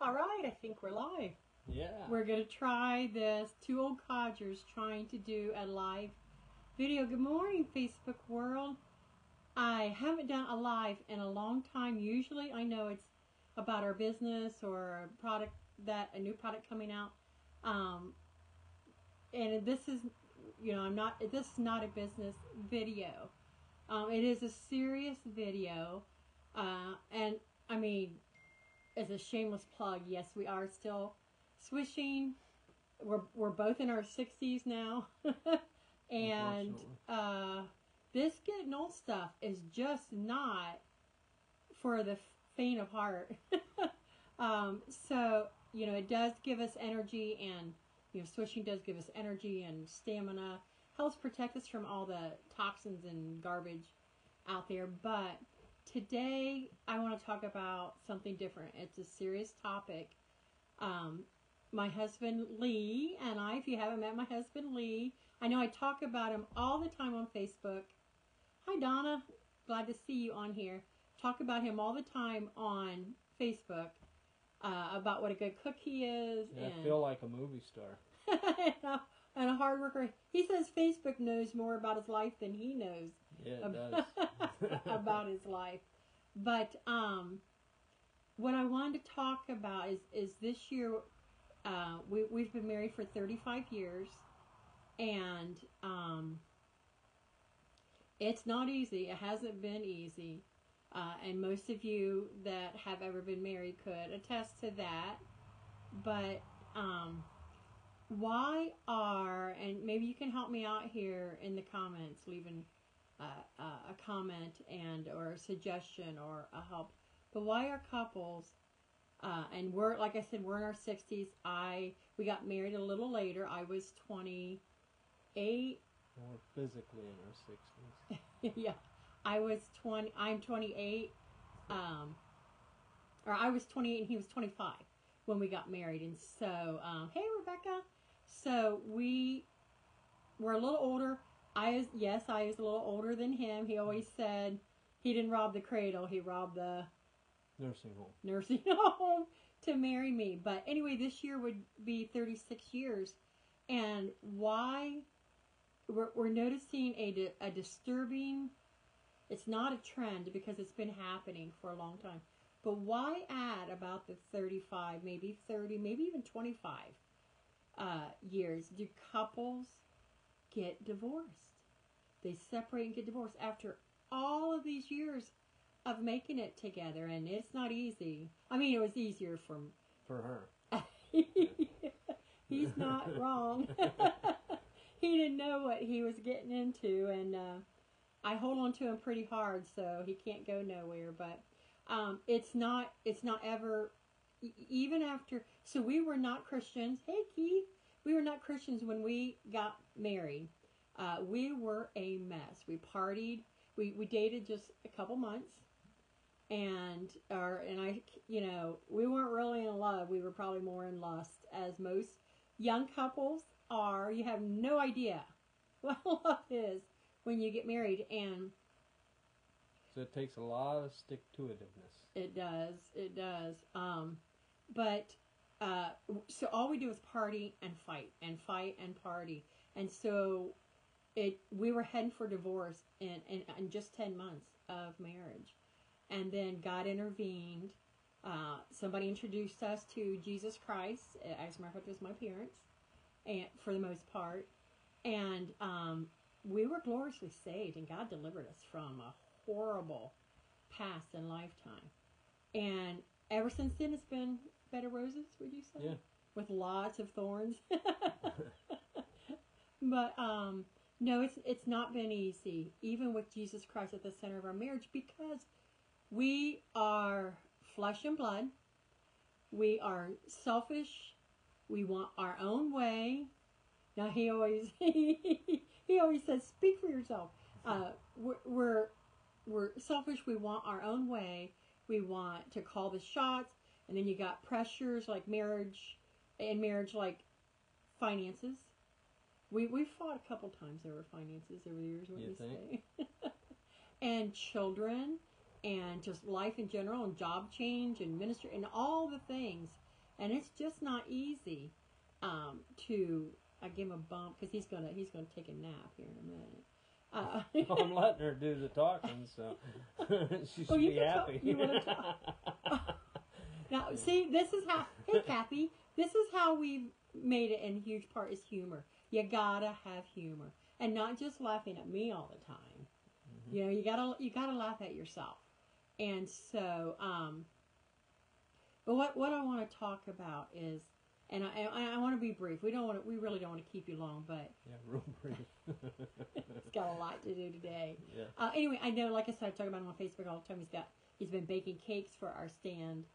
All right, I think we're live. Yeah. We're going to try this. Two old codgers trying to do a live video. Good morning, Facebook world. I haven't done a live in a long time. Usually I know it's about our business or a new product coming out. And this is, this is not a business video. It is a serious video. And I mean, as a shameless plug, yes, we are still swishing. We're both in our 60s now. And this getting old stuff is just not for the faint of heart. So, it does give us energy, and, swishing does give us energy and stamina. Helps protect us from all the toxins and garbage out there. But today, I want to talk about something different. It's a serious topic. My husband, Lee, and I, if you haven't met my husband, Lee, I know I talk about him all the time on Facebook. Hi, Donna. Glad to see you on here. Talk about him all the time on Facebook, about what a good cook he is. Yeah, I feel like a movie star. And a hard worker. He says Facebook knows more about his life than he knows. Yeah, it does. About his life. But what I wanted to talk about is this year, we've been married for 35 years, and it's not easy. It hasn't been easy. And most of you that have ever been married could attest to that. But and maybe you can help me out here in the comments, leaving a comment or a suggestion or a help. But why are couples, and we're, like I said, we're in our 60s. We got married a little later. I was 28. We're physically in our 60s. Yeah. I'm 28. Or I was 28 and he was 25 when we got married. And so, hey, Rebecca. So we were a little older. I was a little older than him. He always said he didn't rob the cradle. He robbed the nursing home to marry me. But anyway, this year would be 36 years. And why we're noticing a disturbing, it's not a trend because it's been happening for a long time. But why at about the 35, maybe 30, maybe even 25 years do couples get divorced? They separate and get divorced after all of these years of making it together, and it's not easy. I mean, it was easier for her. He's not wrong. He didn't know what he was getting into, and I hold on to him pretty hard, so he can't go nowhere. But it's not ever, even after. So we were not Christians. Hey, Keith, we were not Christians when we got married. We were a mess. We partied. We dated just a couple months, and we weren't really in love. We were probably more in lust, as most young couples are. You have no idea what love is when you get married, and so it takes a lot of stick-to-itiveness. It does. But so all we do is party and fight and party, and so we were heading for divorce in just 10 months of marriage, and then God intervened. Somebody introduced us to Jesus Christ. As a matter of fact, it was my parents, and for the most part, and we were gloriously saved, and God delivered us from a horrible past and lifetime. And ever since then, it's been bed of roses, would you say? Yeah. With lots of thorns. But no, it's not been easy, even with Jesus Christ at the center of our marriage, because we are flesh and blood. We are selfish. We want our own way. Now he always says, "Speak for yourself." We're selfish. We want our own way. We want to call the shots, and then you got pressures like marriage, like finances. We fought a couple times over finances over the years. What do you say? And children, and just life in general, and job change, and ministry, and all the things. and it's just not easy to. I give him a bump because he's gonna take a nap here in a minute. Well, I'm letting her do the talking, so she should you be can happy. You want to talk? Now, see, this is how. Hey, Kathy, this is how we've made it. In huge part is humor. You gotta have humor, and not just laughing at me all the time. Mm-hmm. You know, you gotta laugh at yourself. And so, but what I want to talk about is, and I want to be brief. We really don't want to keep you long, but Yeah, real brief. it's got a lot to do today. Yeah. Anyway, I know, like I said, I talk about him on Facebook all the time. He's been baking cakes for our stand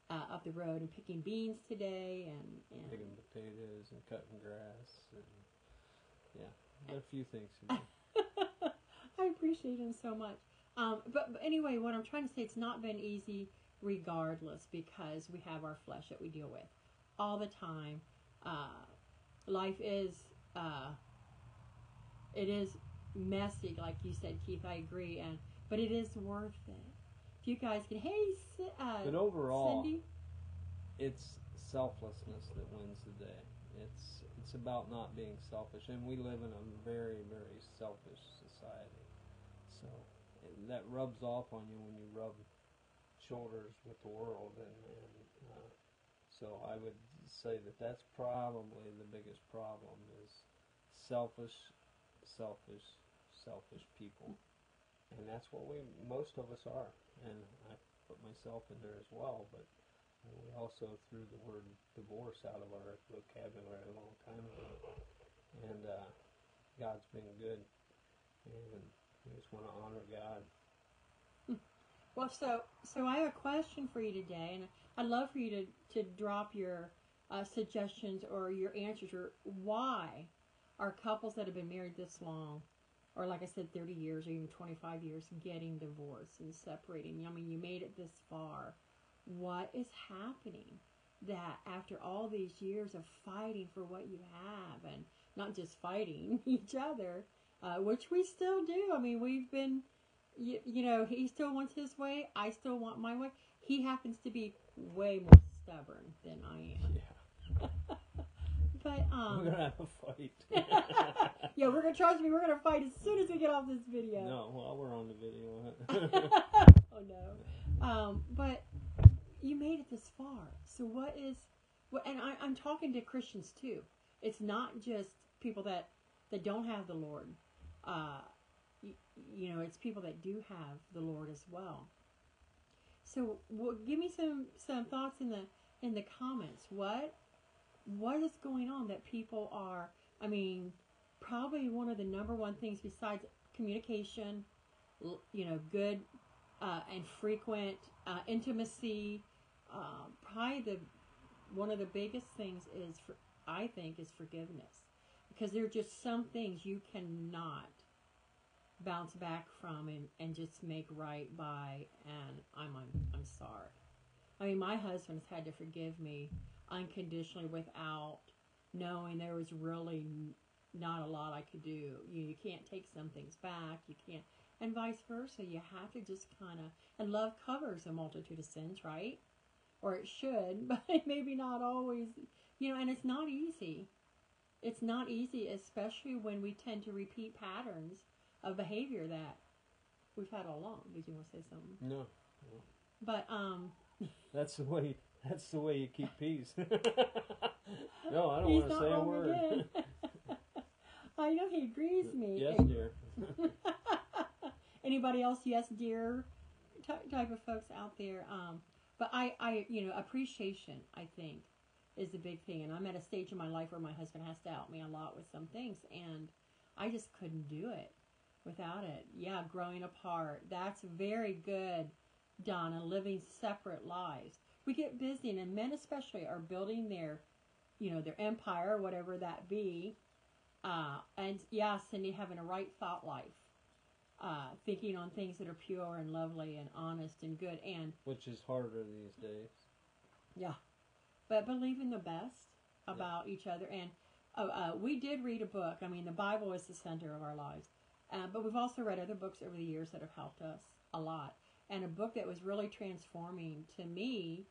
up the road and picking beans today and Picking potatoes and cutting grass and got a few things to do. I appreciate him so much. But anyway, what I'm trying to say, it's not been easy regardless because we have our flesh that we deal with all the time. Life is, it is messy, like you said, Keith, I agree, but it is worth it. If you guys can, But overall, Cindy? it's selflessness that wins the day. It's about not being selfish, and we live in a very, very selfish society. So that rubs off on you when you rub shoulders with the world, and so I would say that that's probably the biggest problem is selfish people, and that's what most of us are, and I put myself in there as well, but we also threw the word divorce out of our vocabulary a long time ago, and God's been good, and we just want to honor God. Well, so I have a question for you today, and I'd love for you to drop your suggestions or your answers, or why are couples that have been married this long, or like I said, 30 years or even 25 years, getting divorced and separating? I mean, you made it this far. What is happening that after all these years of fighting for what you have, and not just fighting each other, which we still do. I mean, we've been... You know, he still wants his way. I still want my way. He happens to be way more stubborn than I am. Yeah. But we're gonna have a fight. Yeah, trust me, we're gonna fight as soon as we get off this video. No, well, we're on the video. Oh no. But you made it this far. So what is? And I'm talking to Christians too. It's not just people that don't have the Lord. You know, it's people that do have the Lord as well. So, give me some thoughts in the comments. What is going on that people are? I mean, probably one of the number one things besides communication, you know, good and frequent intimacy. Probably one of the biggest things I think is forgiveness, because there are just some things you cannot bounce back from and just make right by, and I'm sorry. I mean, my husband has had to forgive me unconditionally without knowing there was really not a lot I could do. You can't take some things back, you can't, and vice versa. You have to just kind of, and love covers a multitude of sins, right? Or it should, but maybe not always, you know, and it's not easy. It's not easy, especially when we tend to repeat patterns of behavior that we've had all along. Did you want to say something? No. But that's the way you keep peace. No, I don't want to say a word. I know he agrees with me. Yes, dear. Anybody else? Yes, dear. Type of folks out there. But I you know, appreciation, I think, is the big thing. And I'm at a stage in my life where my husband has to help me a lot with some things, and I just couldn't do it without it. Yeah, growing apart. That's very good, Donna, living separate lives. We get busy, and men especially are building their, you know, their empire, whatever that be. And yeah, Cindy, having a right thought life. Thinking on things that are pure and lovely and honest and good. And which is harder these days. Yeah. But believing the best about each other. And we did read a book. I mean, the Bible is the center of our lives. But we've also read other books over the years that have helped us a lot. And a book that was really transforming to me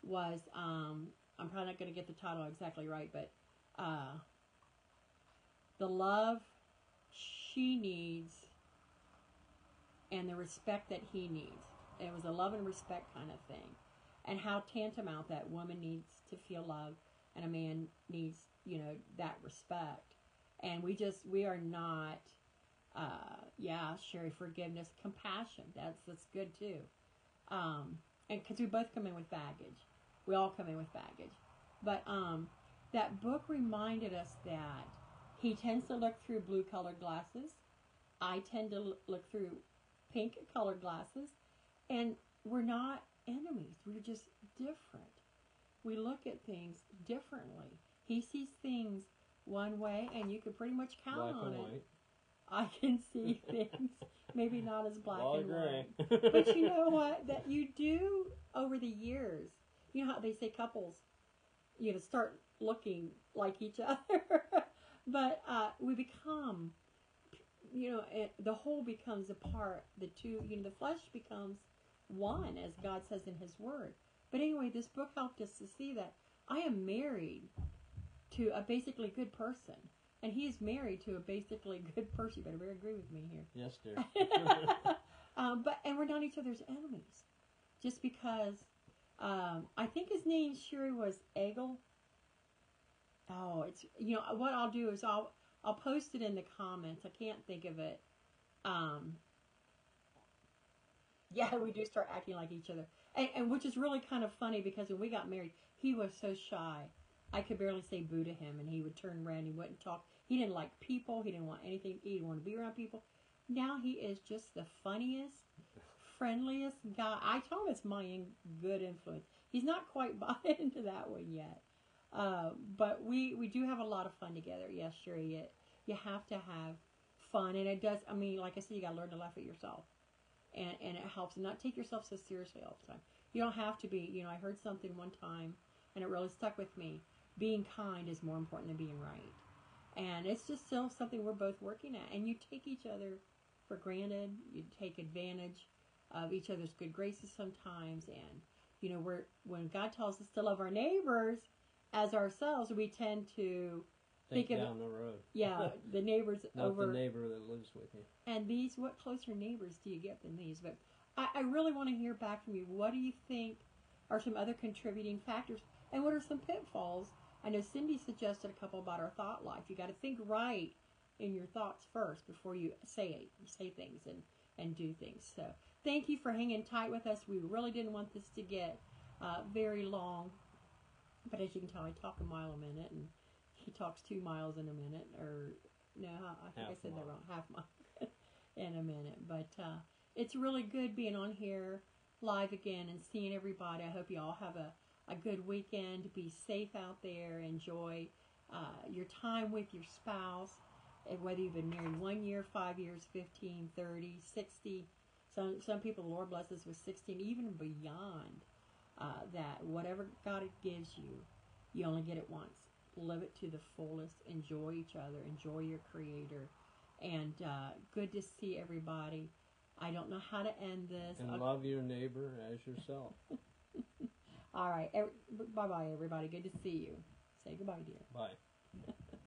was I'm probably not going to get the title exactly right, but the love she needs and the respect that he needs. It was a love and respect kind of thing. And how tantamount that woman needs to feel love and a man needs, that respect. And we are not, Sherry, forgiveness, compassion. That's good too. And because we both come in with baggage. We all come in with baggage. But that book reminded us that he tends to look through blue-colored glasses. I tend to look through pink-colored glasses. And we're not enemies. We're just different. We look at things differently. He sees things one way, and you can pretty much count Black on and it. white. I can see things maybe not as black All and gray. white. But you know what? That you do over the years. You know how they say couples, start looking like each other. But we become, the whole becomes a part. The two, the flesh becomes one, as God says in His Word. But anyway, this book helped us to see that I am married to a basically good person. And he is married to a basically good person. You better agree with me here. Yes, dear. And we're not each other's enemies. Just because, I think his name, Sherry, was Egel. Oh, it's, what I'll do is I'll post it in the comments. I can't think of it. Yeah, we do start acting like each other. And which is really kind of funny because when we got married, he was so shy. I could barely say boo to him, and he would turn around. He wouldn't talk. He didn't like people. He didn't want anything. He didn't want to be around people. Now he is just the funniest, friendliest guy. I told him it's my good influence. He's not quite bought into that one yet. But we do have a lot of fun together. Yes, sure. You have to have fun. And it does, like I said, you got to learn to laugh at yourself. And it helps. And not take yourself so seriously all the time. You don't have to be, I heard something one time, and it really stuck with me. Being kind is more important than being right. And it's just still something we're both working at. And you take each other for granted. You take advantage of each other's good graces sometimes. And, when God tells us to love our neighbors as ourselves, we tend to think down the road. Yeah, the neighbors Not over. the neighbor that lives with you. And what closer neighbors do you get than these? But I really want to hear back from you. What do you think are some other contributing factors? And what are some pitfalls? I know Cindy suggested a couple about our thought life. You got to think right in your thoughts first before you say things and do things. So thank you for hanging tight with us. We really didn't want this to get very long. But as you can tell, I talk a mile a minute, and he talks 2 miles in a minute. Or, no, I think I said that wrong. Half mile in a minute. But it's really good being on here live again and seeing everybody. I hope you all have a good weekend. Be safe out there. Enjoy your time with your spouse. And whether you've been married 1 year, 5 years, 15, 30, 60. Some people, the Lord blesses with 16, even beyond that. Whatever God gives you, you only get it once. Live it to the fullest. Enjoy each other. Enjoy your Creator. And good to see everybody. I don't know how to end this. And love your neighbor as yourself. All right. Bye-bye, everybody. Good to see you. Say goodbye, dear. Bye.